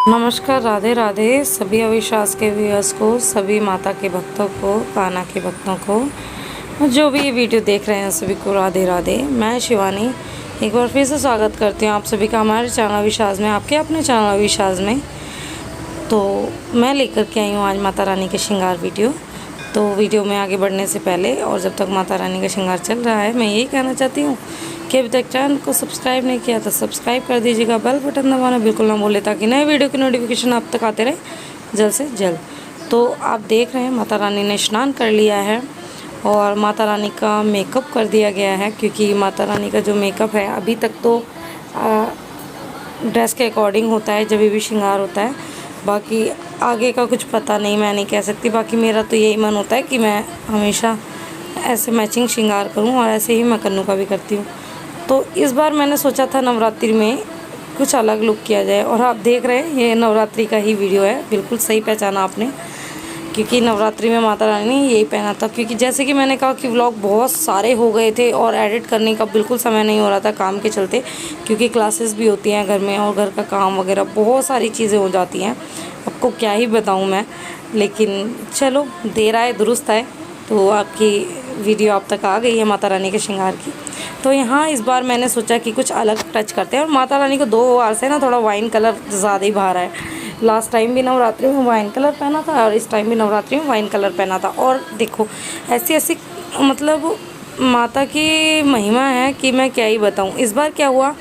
नमस्कार, राधे राधे सभी अविश्वास के व्यूअर्स को, सभी माता के भक्तों को, कान्हा के भक्तों को, जो भी ये वीडियो देख रहे हैं सभी को राधे राधे। मैं शिवानी एक बार फिर से स्वागत करती हूँ आप सभी का हमारे चैनल अविश्वास में, आपके अपने चैनल अविश्वास में। तो मैं लेकर के आई हूँ आज माता रानी के श्रृंगार वीडियो। तो वीडियो में आगे बढ़ने से पहले और जब तक माता रानी का श्रृंगार चल रहा है, मैं यही कहना चाहती हूँ कि अभी तक चैनल को सब्सक्राइब नहीं किया तो सब्सक्राइब कर दीजिएगा, बेल बटन दबाना बिल्कुल ना भूलें ताकि नए वीडियो की नोटिफिकेशन आप तक आते रहे जल्द से जल्द। तो आप देख रहे हैं माता रानी ने स्नान कर लिया है और माता रानी का मेकअप कर दिया गया है, क्योंकि माता रानी का जो मेकअप है अभी तक तो ड्रेस के अकॉर्डिंग होता है जब भी श्रृंगार होता है। बाकी आगे का कुछ पता नहीं, मैं नहीं कह सकती। बाकी मेरा तो यही मन होता है कि मैं हमेशा ऐसे मैचिंग श्रृंगार करूं और ऐसे ही मैं कन्नू का भी करती हूँ। तो इस बार मैंने सोचा था नवरात्रि में कुछ अलग लुक किया जाए, और आप देख रहे हैं ये नवरात्रि का ही वीडियो है। बिल्कुल सही पहचाना आपने, क्योंकि नवरात्रि में माता रानी ने यही पहना था। क्योंकि जैसे कि मैंने कहा कि व्लॉग बहुत सारे हो गए थे और एडिट करने का बिल्कुल समय नहीं हो रहा था काम के चलते, क्योंकि क्लासेस भी होती हैं घर में और घर का काम वगैरह बहुत सारी चीज़ें हो जाती हैं। आपको क्या ही बताऊँ मैं, लेकिन चलो देर आए दुरुस्त आए। तो आपकी वीडियो आप तक आ गई है माता रानी के श्रृंगार की। तो यहाँ इस बार मैंने सोचा कि कुछ अलग टच करते हैं, और माता रानी को 2 बार से ना थोड़ा वाइन कलर ज़्यादा ही बाहर है। लास्ट टाइम भी नवरात्रि में वाइन कलर पहना था और इस टाइम भी नवरात्रि में वाइन कलर पहना था। और देखो ऐसी ऐसी मतलब माता की महिमा है कि मैं क्या ही बताऊँ। इस बार क्या हुआ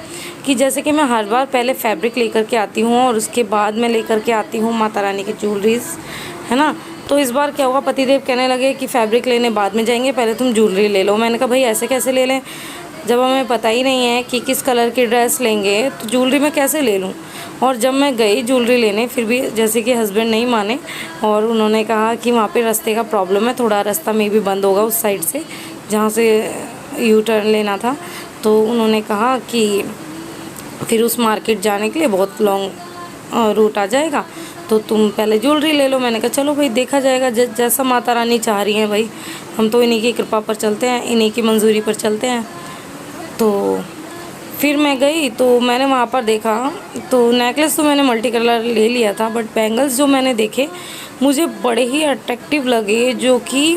कि जैसे कि मैं हर बार पहले फैब्रिक लेकर के आती हूँ और उसके बाद मैं लेकर के आती हूँ माता रानी की ज्वेलरीज, है ना। तो इस बार क्या हुआ, पतिदेव कहने लगे कि फैब्रिक लेने बाद में जाएंगे, पहले तुम ज्वेलरी ले लो। मैंने कहा भाई ऐसे कैसे ले लें, जब हमें पता ही नहीं है कि किस कलर की ड्रेस लेंगे तो ज्वेलरी मैं कैसे ले लूँ। और जब मैं गई ज्वेलरी लेने, फिर भी जैसे कि हस्बैंड नहीं माने और उन्होंने कहा कि वहाँ पे रास्ते का प्रॉब्लम है, थोड़ा रास्ता में भी बंद होगा उस साइड से जहाँ से यू टर्न लेना था। तो उन्होंने कहा कि फिर उस मार्केट जाने के लिए बहुत लॉन्ग रूट आ जाएगा, तो तुम पहले ज्वेलरी ले लो। मैंने कहा चलो भाई देखा जाएगा, जैसा माता रानी चाह रही हैं भाई, हम तो इन्हीं की कृपा पर चलते हैं, इन्हीं की मंजूरी पर चलते हैं। तो फिर मैं गई तो मैंने वहाँ पर देखा, तो नेकलेस तो मैंने मल्टी कलर ले लिया था, बट बैंगल्स जो मैंने देखे मुझे बड़े ही अट्रैक्टिव लगे, जो कि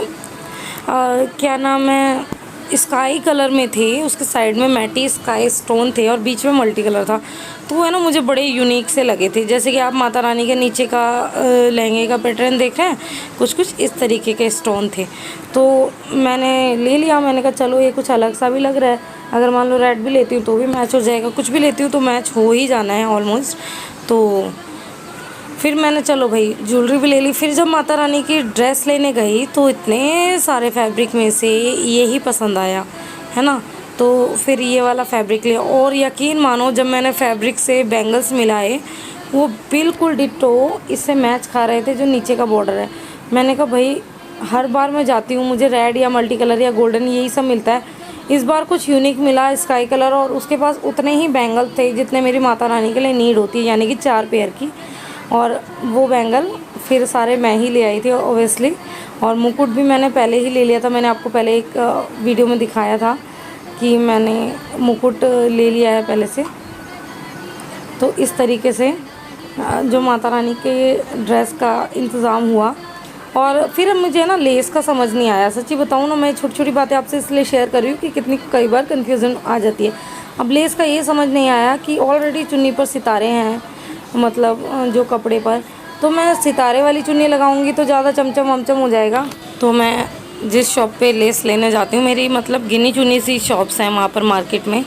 क्या नाम है, स्काई कलर में थे। उसके साइड में मैटी स्काई स्टोन थे और बीच में मल्टी कलर था। तो वो है ना मुझे बड़े यूनिक से लगे थे। जैसे कि आप माता रानी के नीचे का लहंगे का पैटर्न देख रहे हैं, कुछ कुछ इस तरीके के स्टोन थे। तो मैंने ले लिया। मैंने कहा चलो ये कुछ अलग सा भी लग रहा है, अगर मान लो रेड भी लेती हूँ तो भी मैच हो जाएगा, कुछ भी लेती हूँ तो मैच हो ही जाना है ऑलमोस्ट। तो फिर मैंने चलो भाई ज्वेलरी भी ले ली। फिर जब माता रानी की ड्रेस लेने गई तो इतने सारे फैब्रिक में से ये ही पसंद आया, है ना। तो फिर ये वाला फैब्रिक लिया, और यकीन मानो जब मैंने फैब्रिक से बैंगल्स मिलाए वो बिल्कुल डिट्टो इससे मैच खा रहे थे जो नीचे का बॉर्डर है। मैंने कहा भाई हर बार मैं जाती हूँ मुझे रेड या मल्टी कलर या गोल्डन यही सब मिलता है, इस बार कुछ यूनिक मिला स्काई कलर। और उसके पास उतने ही बैंगल थे जितने मेरी माता रानी के लिए नीड होती है, यानी कि 4 पेयर की। और वो बैंगल फिर सारे मैं ही ले आई थी ओबियसली। और मुकुट भी मैंने पहले ही ले लिया था, मैंने आपको पहले एक वीडियो में दिखाया था कि मैंने मुकुट ले लिया है पहले से। तो इस तरीके से जो माता रानी के ड्रेस का इंतज़ाम हुआ। और फिर मुझे ना लेस का समझ नहीं आया, सच्ची बताऊँ ना, मैं छोटी छोटी बातें आपसे इसलिए शेयर कर रही हूँ कि कितनी कई बार कन्फ्यूज़न आ जाती है। अब लेस का ये समझ नहीं आया कि ऑलरेडी चुन्नी पर सितारे हैं, मतलब जो कपड़े पर, तो मैं सितारे वाली चुन्नी लगाऊंगी तो ज़्यादा चमचम वमचम हो जाएगा। तो मैं जिस शॉप पे लेस लेने जाती हूँ, मेरी मतलब गिनी चुनी सी शॉप्स हैं वहाँ पर मार्केट में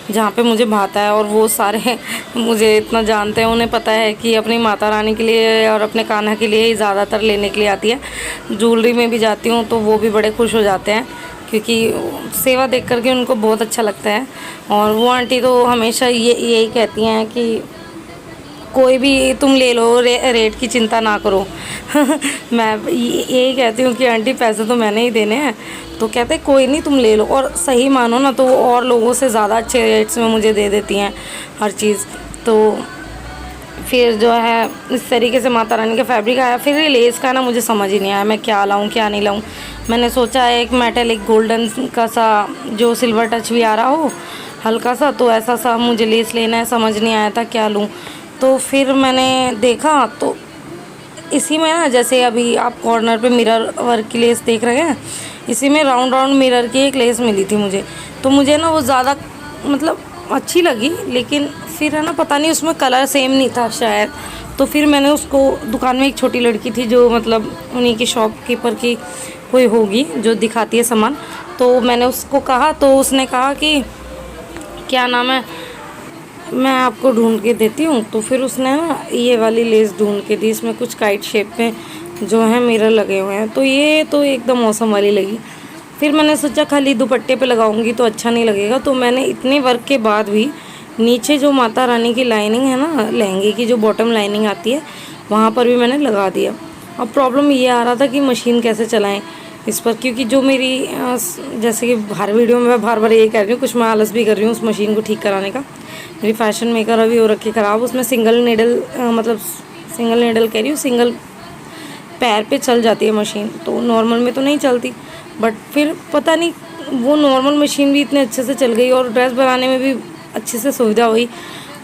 जहाँ पे मुझे भाता है, और वो सारे मुझे इतना जानते हैं, उन्हें पता है कि अपनी माता रानी के लिए और अपने कान्हा के लिए ही ज़्यादातर लेने के लिए आती है। ज्वेलरी में भी जाती हूँ तो वो भी बड़े खुश हो जाते हैं, क्योंकि सेवा देख करके उनको बहुत अच्छा लगता है। और वो आंटी तो हमेशा यही कहती हैं कि कोई भी तुम ले लो, रेट की चिंता ना करो। मैं यही कहती हूँ कि आंटी पैसे तो मैंने ही देने हैं, तो कहते कोई नहीं तुम ले लो। और सही मानो ना तो वो और लोगों से ज़्यादा अच्छे रेट्स में मुझे दे देती हैं हर चीज़। तो फिर जो है इस तरीके से माता रानी का फैब्रिक आया। फिर ये लेस का ना मुझे समझ ही नहीं आया मैं क्या लाऊं क्या नहीं लाऊं। मैंने सोचा एक मेटेलिक गोल्डन का सा जो सिल्वर टच भी आ रहा हो हल्का सा, तो ऐसा सा मुझे लेस लेना है, समझ नहीं आया था क्या लूँ। तो तो फिर मैंने देखा तो इसी में ना, जैसे अभी आप कॉर्नर पे मिरर वर्क की लेस देख रहे हैं, इसी में राउंड राउंड मिरर की एक लेस मिली थी मुझे। तो मुझे ना वो ज़्यादा मतलब अच्छी लगी, लेकिन फिर है ना पता नहीं उसमें कलर सेम नहीं था शायद। तो फिर मैंने उसको, दुकान में एक छोटी लड़की थी जो मतलब उन्हीं की शॉपकीपर की कोई होगी जो दिखाती है सामान, तो मैंने उसको कहा, तो उसने कहा कि क्या नाम है, मैं आपको ढूंढ के देती हूँ। तो फिर उसने ना ये वाली लेस ढूंढ के दी, इसमें कुछ काइट शेप में जो है मिरर लगे हुए हैं। तो ये तो एकदम मौसम वाली लगी। फिर मैंने सोचा खाली दुपट्टे पे लगाऊंगी तो अच्छा नहीं लगेगा, तो मैंने इतने वर्क के बाद भी नीचे जो माता रानी की लाइनिंग है ना, लहंगे की जो बॉटम लाइनिंग आती है, वहाँ पर भी मैंने लगा दिया। अब प्रॉब्लम ये आ रहा था कि मशीन कैसे चलाएं इस पर, क्योंकि जो मेरी जैसे कि हर वीडियो में मैं बार बार यही कह रही हूँ, कुछ मैं आलस भी कर रही हूँ उस मशीन को ठीक कराने का। मेरी फैशन मेकर अभी हो रखी ख़राब, उसमें सिंगल नीडल मतलब सिंगल नीडल कह रही हूँ, सिंगल पैर पे चल जाती है मशीन, तो नॉर्मल में तो नहीं चलती। बट फिर पता नहीं वो नॉर्मल मशीन भी इतने अच्छे से चल गई और ड्रेस बनाने में भी अच्छे से सुविधा हुई,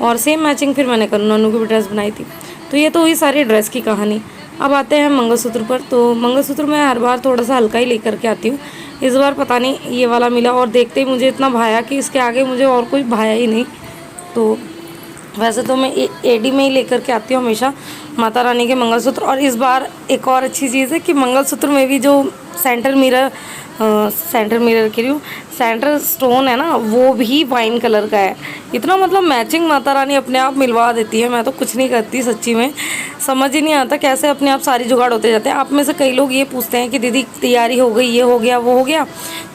और सेम मैचिंग फिर मैंने करुणा नन्नू की भी ड्रेस बनाई थी। तो ये तो हुई सारी ड्रेस की कहानी। अब आते हैं मंगलसूत्र पर। तो मंगलसूत्र मैं हर बार थोड़ा सा हल्का ही लेकर के आती हूँ, इस बार पता नहीं ये वाला मिला और देखते ही मुझे इतना भाया कि इसके आगे मुझे और कोई भाया ही नहीं। तो वैसे तो मैं एडी में ही लेकर के आती हूँ हमेशा माता रानी के मंगलसूत्र। और इस बार एक और अच्छी चीज़ है कि मंगलसूत्र में भी जो सेंटर मिरर के लिए सेंटर स्टोन है ना, वो भी वाइन कलर का है। इतना मतलब मैचिंग माता रानी अपने आप मिलवा देती है, मैं तो कुछ नहीं करती सच्ची में। समझ ही नहीं आता कैसे अपने आप सारी जुगाड़ होते जाते हैं। आप में से कई लोग ये पूछते हैं कि दीदी तैयारी हो गई, ये हो गया, वो हो गया।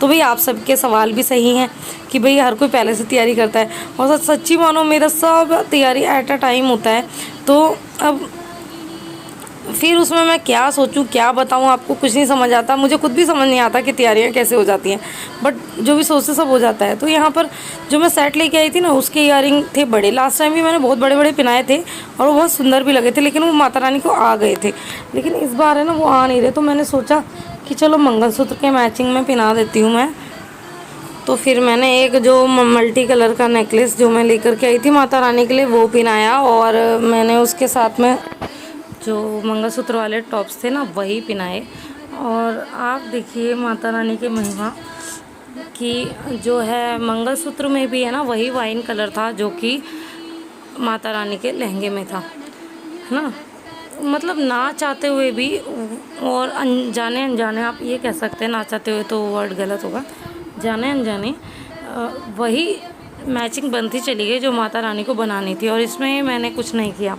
तो भाई आप सबके सवाल भी सही हैं कि भाई हर कोई पहले से तैयारी करता है, और सच्ची मानो मेरा सब तैयारी एट अ टाइम होता है। तो अब फिर उसमें मैं क्या सोचूं, क्या बताऊं आपको, कुछ नहीं समझ आता। मुझे खुद भी समझ नहीं आता कि तैयारियां कैसे हो जाती हैं, बट जो भी सोचते सब हो जाता है। तो यहाँ पर जो मैं सेट लेके आई थी ना, उसके इयरिंग थे बड़े। लास्ट टाइम भी मैंने बहुत बड़े बड़े पहनाए थे और वो बहुत सुंदर भी लगे थे, लेकिन वो माता रानी को आ गए थे। लेकिन इस बार है ना वो आ नहीं रहे, तो मैंने सोचा कि चलो मंगलसूत्र के मैचिंग में पहना देती हूँ मैं। तो फिर मैंने एक जो मल्टी कलर का नेकलेस जो मैं लेकर के आई थी माता रानी के लिए, वो पहनाया, और मैंने उसके साथ में जो मंगलसूत्र वाले टॉप्स थे ना, वही पहनाए। और आप देखिए माता रानी की महिमा कि जो है मंगलसूत्र में भी है ना वही वाइन कलर था जो कि माता रानी के लहंगे में था, है ना। मतलब ना चाहते हुए भी, और अनजाने अनजाने आप ये कह सकते हैं, ना चाहते हुए तो वर्ड गलत होगा, जाने अनजाने वही मैचिंग बनती चली गई जो माता रानी को बनानी थी। और इसमें मैंने कुछ नहीं किया,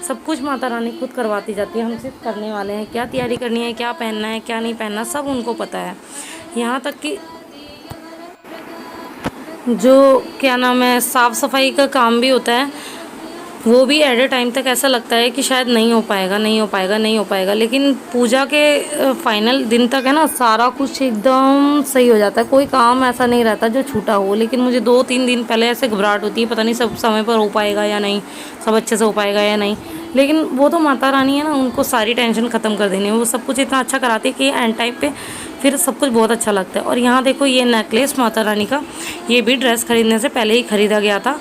सब कुछ माता रानी खुद करवाती जाती है। हम सिर्फ करने वाले हैं, क्या तैयारी करनी है, क्या पहनना है, क्या नहीं पहनना, सब उनको पता है। यहाँ तक कि जो क्या नाम है, साफ़ सफाई का काम भी होता है, वो भी एट ए टाइम तक ऐसा लगता है कि शायद नहीं हो पाएगा, नहीं हो पाएगा, नहीं हो पाएगा। लेकिन पूजा के फाइनल दिन तक है ना सारा कुछ एकदम सही हो जाता है, कोई काम ऐसा नहीं रहता जो छूटा हो। लेकिन मुझे 2-3 दिन पहले ऐसे घबराहट होती है, पता नहीं सब समय पर हो पाएगा या नहीं, सब अच्छे से हो पाएगा या नहीं। लेकिन वो तो माता रानी है ना, उनको सारी टेंशन ख़त्म कर देनी है। वो सब कुछ इतना अच्छा कराती है कि एंड टाइम पे फिर सब कुछ बहुत अच्छा लगता है। और यहाँ देखो ये नेकलेस माता रानी का, ये भी ड्रेस खरीदने से पहले ही ख़रीदा गया था,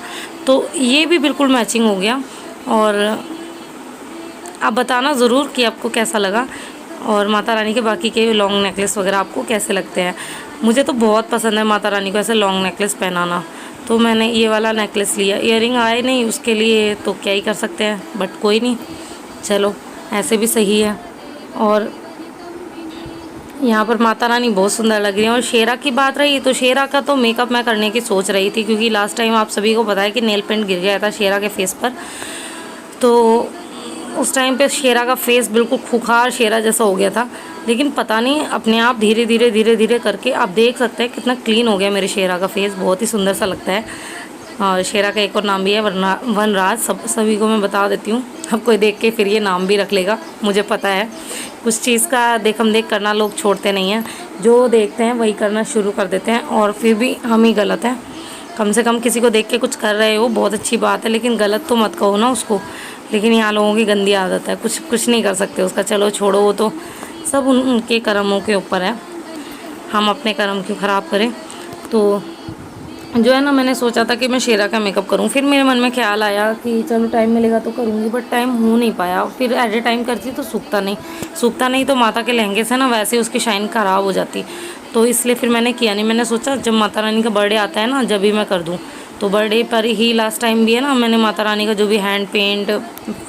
तो ये भी बिल्कुल मैचिंग हो गया। और आप बताना ज़रूर कि आपको कैसा लगा, और माता रानी के बाकी के लॉन्ग नेकलेस वगैरह आपको कैसे लगते हैं। मुझे तो बहुत पसंद है माता रानी को ऐसे लॉन्ग नेकलेस पहनाना, तो मैंने ये वाला नेकलेस लिया। ईयरिंग आए नहीं उसके लिए तो क्या ही कर सकते हैं, बट कोई नहीं, चलो ऐसे भी सही है। और यहाँ पर माता रानी बहुत सुंदर लग रही है। और शेरा की बात रही तो शेरा का तो मेकअप मैं करने की सोच रही थी, क्योंकि लास्ट टाइम आप सभी को पता है कि नेल पेंट गिर गया था शेरा के फेस पर। तो उस टाइम पे शेरा का फेस बिल्कुल खुखार शेरा जैसा हो गया था, लेकिन पता नहीं अपने आप धीरे धीरे करके आप देख सकते हैं कितना क्लीन हो गया मेरे शेरा का फेस, बहुत ही सुंदर सा लगता है। और शेरा का एक और नाम भी है वनराज, सभी को मैं बता देती हूँ। अब कोई देख के फिर ये नाम भी रख लेगा, मुझे पता है कुछ चीज़ का देखम देख करना लोग छोड़ते नहीं हैं, जो देखते हैं वही करना शुरू कर देते हैं, और फिर भी हम ही गलत हैं। कम से कम किसी को देख के कुछ कर रहे हो बहुत अच्छी बात है, लेकिन गलत तो मत कहो ना उसको। लेकिन यहाँ लोगों की गंदी आदत है, कुछ नहीं कर सकते उसका। चलो छोड़ो, वो तो सब उनके कर्मों के ऊपर है, हम अपने कर्म क्यों ख़राब करें। तो जो है ना, मैंने सोचा था कि मैं शेरा का मेकअप करूं। फिर मेरे मन में ख्याल आया कि चलो टाइम मिलेगा तो करूंगी, बट टाइम हो नहीं पाया। फिर एट ए टाइम करती तो सूखता नहीं तो माता के लहंगे से ना वैसे उसकी शाइन ख़राब हो जाती। तो इसलिए फिर मैंने किया नहीं। मैंने सोचा जब माता रानी का बर्थडे आता है ना, जब भी मैं कर दूँ। तो बर्थडे पर ही लास्ट टाइम भी है ना, मैंने माता रानी का जो भी हैंड पेंट,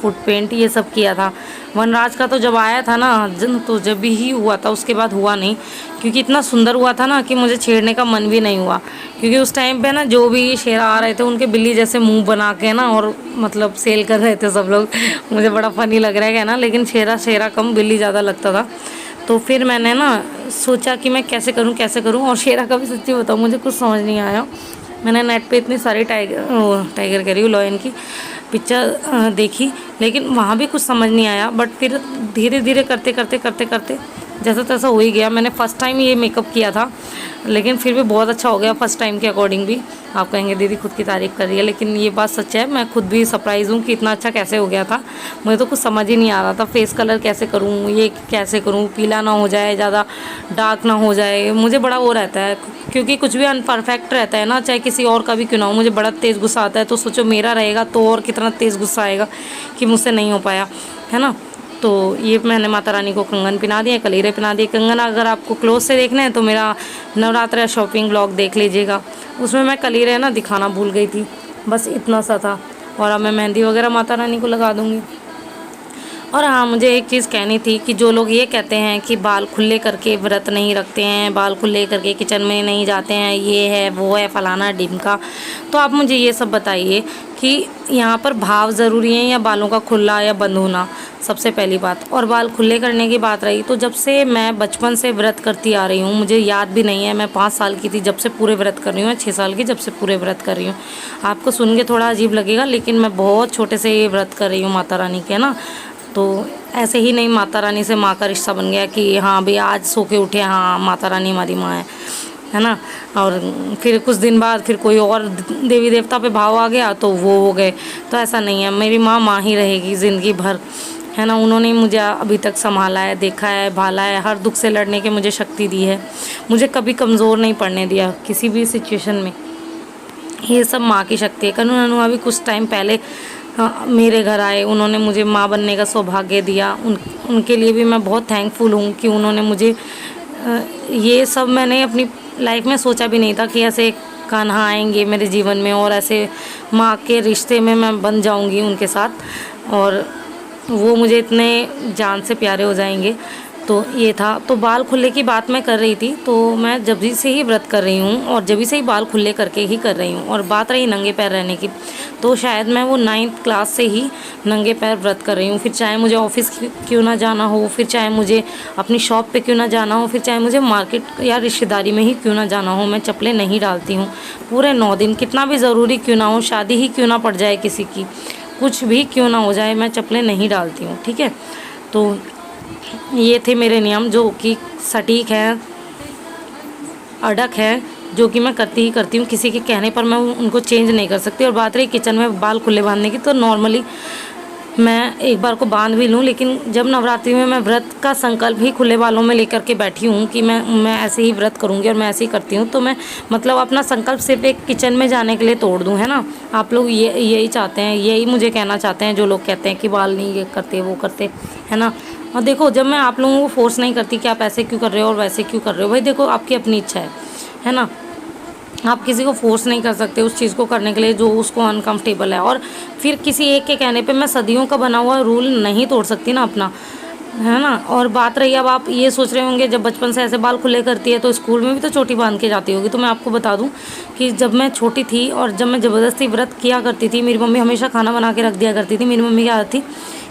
फुट पेंट, ये सब किया था। वनराज का तो जब आया था ना तो जब भी ही हुआ था, उसके बाद हुआ नहीं। क्योंकि इतना सुंदर हुआ था ना कि मुझे छेड़ने का मन भी नहीं हुआ। क्योंकि उस टाइम पे ना जो भी शेरा आ रहे थे उनके बिल्ली जैसे मुंह बना के ना, और मतलब सेल कर रहे थे सब लोग। मुझे बड़ा फनी लग रहा है ना, लेकिन शेरा शेरा कम बिल्ली ज़्यादा लगता था। तो फिर मैंने ना सोचा कि मैं कैसे करूं। और शेरा का भी सच्ची बताऊं, मुझे कुछ समझ नहीं आया। मैंने नेट पे इतनी सारी टाइगर कह रही हूँ, लॉयन की पिक्चर देखी, लेकिन वहाँ भी कुछ समझ नहीं आया। बट फिर धीरे धीरे करते जैसा तैसा हो ही गया। मैंने फ़र्स्ट टाइम ये मेकअप किया था, लेकिन फिर भी बहुत अच्छा हो गया फ़र्स्ट टाइम के अकॉर्डिंग भी। आप कहेंगे दीदी खुद की तारीफ़ कर रही है, लेकिन ये बात सच है। मैं खुद भी सरप्राइज़ हूँ कि इतना अच्छा कैसे हो गया था। मुझे तो कुछ समझ ही नहीं आ रहा था, फेस कलर कैसे करूँ, ये कैसे करूँ, पीला ना हो जाए, ज़्यादा डार्क ना हो जाए। मुझे बड़ा वो रहता है, क्योंकि कुछ भी अनपरफेक्ट रहता है ना, चाहे किसी और का भी क्यों ना हो, मुझे बड़ा तेज़ गुस्सा आता है। तो सोचो मेरा रहेगा तो और कितना तेज़ गुस्सा आएगा कि मुझसे नहीं हो पाया, है ना। तो ये मैंने माता रानी को कंगन पहना दिया, कलीरे पहना दिए। कंगन अगर आपको क्लोज से देखना है तो मेरा नवरात्र शॉपिंग ब्लॉग देख लीजिएगा, उसमें मैं कलीरे ना दिखाना भूल गई थी। बस इतना सा था। और अब मैं मेहंदी वगैरह माता रानी को लगा दूँगी। और हाँ, मुझे एक चीज़ कहनी थी कि जो लोग ये कहते हैं कि बाल खुले करके व्रत नहीं रखते हैं, बाल खुले करके किचन में नहीं जाते हैं, ये है वो है फलाना ढिमका, तो आप मुझे ये सब बताइए कि यहाँ पर भाव ज़रूरी है या बालों का खुला या बंद होना, सबसे पहली बात। और बाल खुले करने की बात रही, तो जब से मैं बचपन से व्रत करती आ रही हूँ, मुझे याद भी नहीं है, मैं 5 साल की थी जब से पूरे व्रत कर रही हूँ, 6 साल की जब से पूरे व्रत कर रही हूँ। आपको सुन के थोड़ा अजीब लगेगा, लेकिन मैं बहुत छोटे से ये व्रत कर रही हूँ माता रानी के ना। तो ऐसे ही नहीं माता रानी से माँ का रिश्ता बन गया कि हाँ भाई आज सो के उठे, हाँ माता रानी हमारी माँ है ना। और फिर कुछ दिन बाद फिर कोई और देवी देवता पे भाव आ गया तो वो हो गए। तो ऐसा नहीं है, मेरी माँ माँ ही रहेगी ज़िंदगी भर, है ना। उन्होंने मुझे अभी तक संभाला है, देखा है, भाला है, हर दुख से लड़ने की मुझे शक्ति दी है, मुझे कभी कमज़ोर नहीं पड़ने दिया किसी भी सिचुएशन में। ये सब माँ की शक्ति है। कन्नू नन्नू अभी कुछ टाइम पहले मेरे घर आए, उन्होंने मुझे माँ बनने का सौभाग्य दिया। उनके लिए भी मैं बहुत थैंकफुल हूँ कि उन्होंने मुझे ये सब मैंने अपनी लाइफ में सोचा भी नहीं था कि ऐसे कान्हा आएंगे मेरे जीवन में और ऐसे माँ के रिश्ते में मैं बन जाऊँगी उनके साथ, और वो मुझे इतने जान से प्यारे हो जाएंगे। तो ये था। तो बाल खुले की बात मैं कर रही थी, तो मैं जब भी से ही व्रत कर रही हूँ और जब भी से ही बाल खुले करके ही कर रही हूँ। और बात रही नंगे पैर रहने की, तो शायद मैं वो 9th क्लास से ही नंगे पैर व्रत कर रही हूँ। फिर चाहे मुझे ऑफिस क्यों ना जाना हो, फिर चाहे मुझे अपनी शॉप पे क्यों ना जाना हो, फिर चाहे मुझे मार्केट या रिश्तेदारी में ही क्यों ना जाना हो, मैं चप्पलें नहीं डालती हूँ पूरे 9 दिन। कितना भी ज़रूरी क्यों ना हो, शादी ही क्यों ना पड़ जाए किसी की, कुछ भी क्यों ना हो जाए, मैं चप्पलें नहीं डालती हूँ, ठीक है। तो ये थे मेरे नियम जो कि सटीक हैं, अड़क है, जो कि मैं करती ही करती हूँ। किसी के कहने पर मैं उनको चेंज नहीं कर सकती। और बात रही किचन में बाल खुले बांधने की, तो नॉर्मली मैं एक बार को बांध भी लूँ, लेकिन जब नवरात्रि में मैं व्रत का संकल्प ही खुले बालों में लेकर के बैठी हूँ कि मैं ऐसे ही व्रत करूँगी और मैं ऐसे ही करती हूँ, तो मैं मतलब अपना संकल्प सिर्फ एक किचन में जाने के लिए तोड़ दूँ, है ना। आप लोग यही चाहते हैं, यही मुझे कहना चाहते हैं जो लोग कहते हैं कि बाल नहीं ये करते वो करते, है ना। और देखो, जब मैं आप लोगों को फोर्स नहीं करती कि आप ऐसे क्यों कर रहे हो और वैसे क्यों कर रहे हो, भाई देखो आपकी अपनी इच्छा है ना। आप किसी को फोर्स नहीं कर सकते उस चीज़ को करने के लिए जो उसको अनकंफर्टेबल है। और फिर किसी एक के कहने पे मैं सदियों का बना हुआ रूल नहीं तोड़ सकती ना अपना, है ना। और बात रही, अब आप ये सोच रहे होंगे जब बचपन से ऐसे बाल खुले करती है तो स्कूल में भी तो चोटी बांध के जाती होगी। तो मैं आपको बता दूं कि जब मैं छोटी थी और जब मैं ज़बरदस्ती व्रत किया करती थी, मेरी मम्मी हमेशा खाना बना के रख दिया करती थी। मेरी मम्मी की आदत थी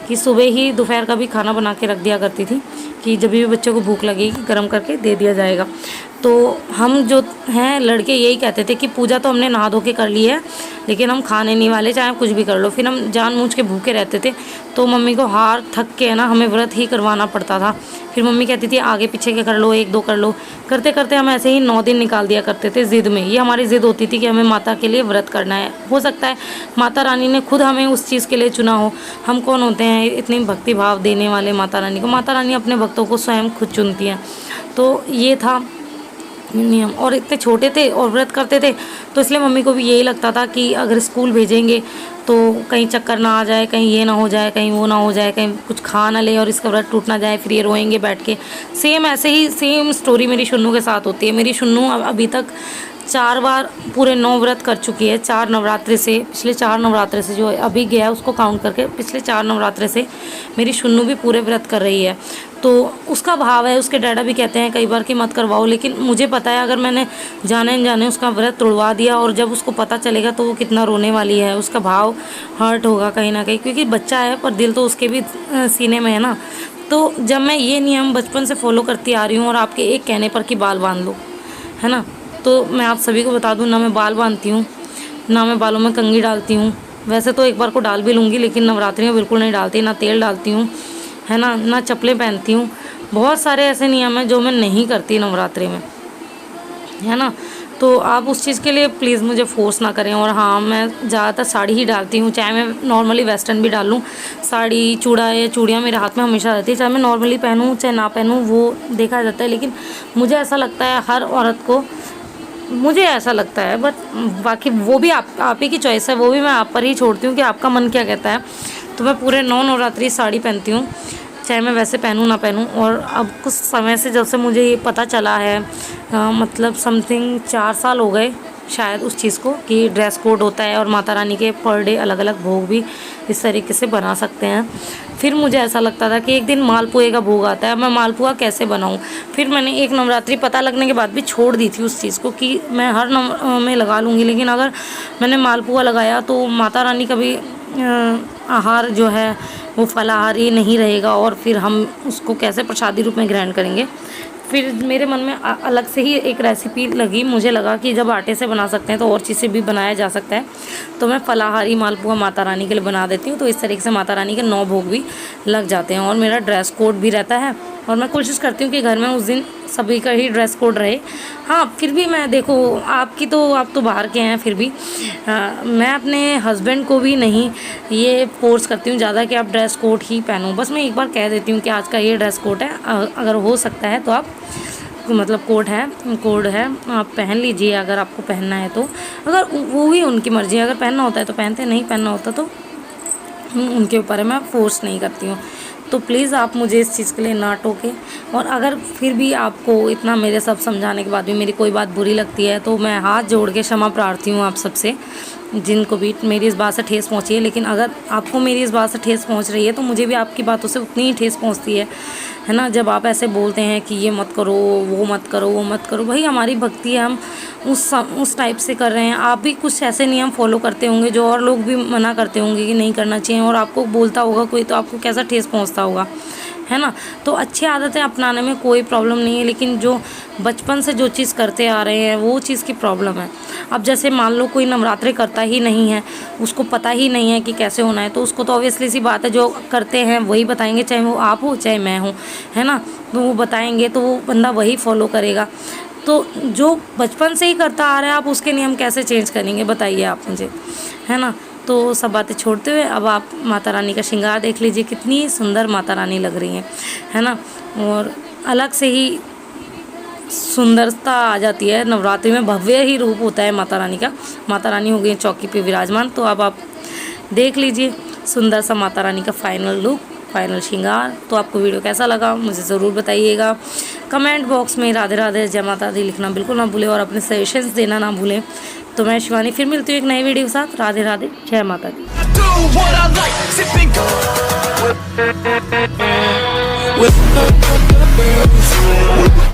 कि सुबह ही दोपहर का भी खाना बना के रख दिया करती थी कि जब भी बच्चों को भूख लगेगी गर्म करके दे दिया जाएगा। तो हम जो हैं लड़के यही कहते थे कि पूजा तो हमने नहा धो के कर ली है, लेकिन हम खाने नहीं वाले, चाहे कुछ भी कर लो। फिर हम जानबूझ के भूखे रहते थे, तो मम्मी को हार थक के है ना हमें व्रत ही करवाना पड़ता था। फिर मम्मी कहती थी आगे पीछे के कर लो, 1-2 कर लो, करते करते हम ऐसे ही 9 दिन निकाल दिया करते थे ज़िद में। ये हमारी ज़िद होती थी कि हमें माता के लिए व्रत करना है। हो सकता है माता रानी ने खुद हमें उस चीज़ के लिए चुना हो। हम कौन होते हैं इतनी भक्ति भाव देने वाले माता रानी को। माता रानी अपने भक्तों को स्वयं खुद चुनती हैं। तो ये था नियम। और इतने छोटे थे और व्रत करते थे, तो इसलिए मम्मी को भी यही लगता था कि अगर स्कूल भेजेंगे तो कहीं चक्कर ना आ जाए, कहीं ये ना हो जाए, कहीं वो ना हो जाए, कहीं कुछ खा ना ले और इसका व्रत टूट ना जाए, फिर ये रोएंगे बैठ के। सेम ऐसे ही सेम स्टोरी मेरी शुन्नू के साथ होती है। मेरी शुन्नू अभी तक 4 बार पूरे 9 व्रत कर चुकी है। 4 नवरात्रि से, पिछले 4 नवरात्रि से जो अभी गया उसको काउंट करके पिछले 4 नवरात्रि से मेरी शुन्नू भी पूरे व्रत कर रही है। तो उसका भाव है, उसके डैडा भी कहते हैं कई बार कि मत करवाओ, लेकिन मुझे पता है अगर मैंने जाने अनजाने उसका व्रत तोड़वा दिया और जब उसको पता चलेगा तो वो कितना रोने वाली है, उसका भाव हर्ट होगा कहीं ना कहीं, क्योंकि बच्चा है पर दिल तो उसके भी सीने में है ना। तो जब मैं ये नियम बचपन से फॉलो करती आ रही हूँ और आपके एक कहने पर कि बाल बांध लो, है ना, तो मैं आप सभी को बता दूं, ना मैं बाल बांधती हूँ, ना मैं बालों में कंघी डालती हूँ। वैसे तो एक बार को डाल भी लूँगी, लेकिन नवरात्रि में बिल्कुल नहीं डालती, ना तेल डालती हूँ, है ना चप्पलें पहनती हूँ। बहुत सारे ऐसे नियम हैं जो मैं नहीं करती नवरात्रि में, है ना। तो आप उस चीज़ के लिए प्लीज़ मुझे फोर्स ना करें। और हाँ, मैं ज़्यादातर साड़ी ही डालती हूँ, चाहे मैं नॉर्मली वेस्टर्न भी डाल लूँ। साड़ी चूड़ा या चूड़ियाँ मेरे हाथ में हमेशा रहती है, चाहे मैं नॉर्मली पहनूँ चाहे ना पहनूँ, वो देखा जाता है। लेकिन मुझे ऐसा लगता है हर औरत को, मुझे ऐसा लगता है, बट बाकी वो भी आप ही की चॉइस है, वो भी मैं आप पर ही छोड़ती हूँ कि आपका मन क्या कहता है। तो मैं पूरे 9 नवरात्रि साड़ी पहनती हूँ, चाहे मैं वैसे पहनूँ ना पहनूँ। और अब कुछ समय से जब से मुझे ये पता चला है, मतलब समथिंग 4 साल हो गए शायद उस चीज़ को, कि ड्रेस कोड होता है और माता रानी के पर डे अलग अलग भोग भी इस तरीके से बना सकते हैं। फिर मुझे ऐसा लगता था कि एक दिन मालपुए का भोग आता है, मैं मालपुआ कैसे बनाऊं। फिर मैंने एक नवरात्रि पता लगने के बाद भी छोड़ दी थी उस चीज़ को कि मैं हर में लगा लूँगी, लेकिन अगर मैंने मालपुआ लगाया तो माता रानी का भी आहार जो है वो फलाहारी नहीं रहेगा, और फिर हम उसको कैसे प्रसादी रूप में ग्रहण करेंगे। फिर मेरे मन में अलग से ही एक रेसिपी लगी, मुझे लगा कि जब आटे से बना सकते हैं तो और चीज़ से भी बनाया जा सकता है। तो मैं फलाहारी मालपुआ माता रानी के लिए बना देती हूँ, तो इस तरीके से माता रानी के 9 भोग भी लग जाते हैं और मेरा ड्रेस कोड भी रहता है। और मैं कोशिश करती हूँ कि घर में उस दिन सभी का ही ड्रेस कोड रहे। हाँ, फिर भी मैं देखो, आप तो बाहर के हैं, फिर भी मैं अपने हस्बैंड को भी नहीं ये फोर्स करती हूँ ज़्यादा कि आप ड्रेस कोड ही पहनो। बस मैं एक बार कह देती हूँ कि आज का ये ड्रेस कोड है, अगर हो सकता है तो आप, मतलब कोड है आप पहन लीजिए अगर आपको पहनना है तो। अगर वो भी उनकी मर्ज़ी है, अगर पहनना होता है तो पहनते, नहीं पहनना होता तो उनके ऊपर है, मैं फ़ोर्स नहीं करती हूँ। तो प्लीज़ आप मुझे इस चीज़ के लिए ना टोकें। और अगर फिर भी आपको इतना मेरे सब समझाने के बाद भी मेरी कोई बात बुरी लगती है तो मैं हाथ जोड़ के क्षमा प्रार्थी हूँ आप सबसे, जिनको भी मेरी इस बात से ठेस पहुँची है। लेकिन अगर आपको मेरी इस बात से ठेस पहुँच रही है तो मुझे भी आपकी बातों से उतनी ही ठेस पहुँचती है ना। जब आप ऐसे बोलते हैं कि ये मत करो, वो मत करो, वो मत करो, भाई हमारी भक्ति है, हम उस टाइप से कर रहे हैं। आप भी कुछ ऐसे नियम फॉलो करते होंगे जो और लोग भी मना करते होंगे कि नहीं करना चाहिए, और आपको बोलता होगा कोई तो आपको कैसा ठेस पहुँचता होगा, है ना। तो अच्छी आदतें अपनाने में कोई प्रॉब्लम नहीं है, लेकिन जो बचपन से जो चीज़ करते आ रहे हैं वो चीज़ की प्रॉब्लम है। अब जैसे मान लो कोई नवरात्रि करता ही नहीं है, उसको पता ही नहीं है कि कैसे होना है, तो उसको तो ऑब्वियसली सी बात है जो करते हैं वही बताएंगे, चाहे वो आप हो चाहे मैं हूँ, है ना। तो वो बताएंगे तो वो बंदा वही फॉलो करेगा। तो जो बचपन से ही करता आ रहा है आप उसके नियम कैसे चेंज करेंगे, बताइए आप मुझे, है ना। तो सब बातें छोड़ते हुए अब आप माता रानी का श्रृंगार देख लीजिए, कितनी सुंदर माता रानी लग रही हैं, है ना। और अलग से ही सुंदरता आ जाती है नवरात्रि में, भव्य ही रूप होता है माता रानी का। माता रानी हो गई चौकी पे विराजमान। तो अब आप देख लीजिए सुंदर सा माता रानी का फाइनल लुक, फाइनल श्रृंगार। तो आपको वीडियो कैसा लगा मुझे ज़रूर बताइएगा। कमेंट बॉक्स में राधे राधे जय माता दी लिखना बिल्कुल ना भूलें और अपने सजेशंस देना ना भूलें। तो मैं शिवानी फिर मिलती हूँ एक नई वीडियो के साथ। राधे राधे जय माता दी।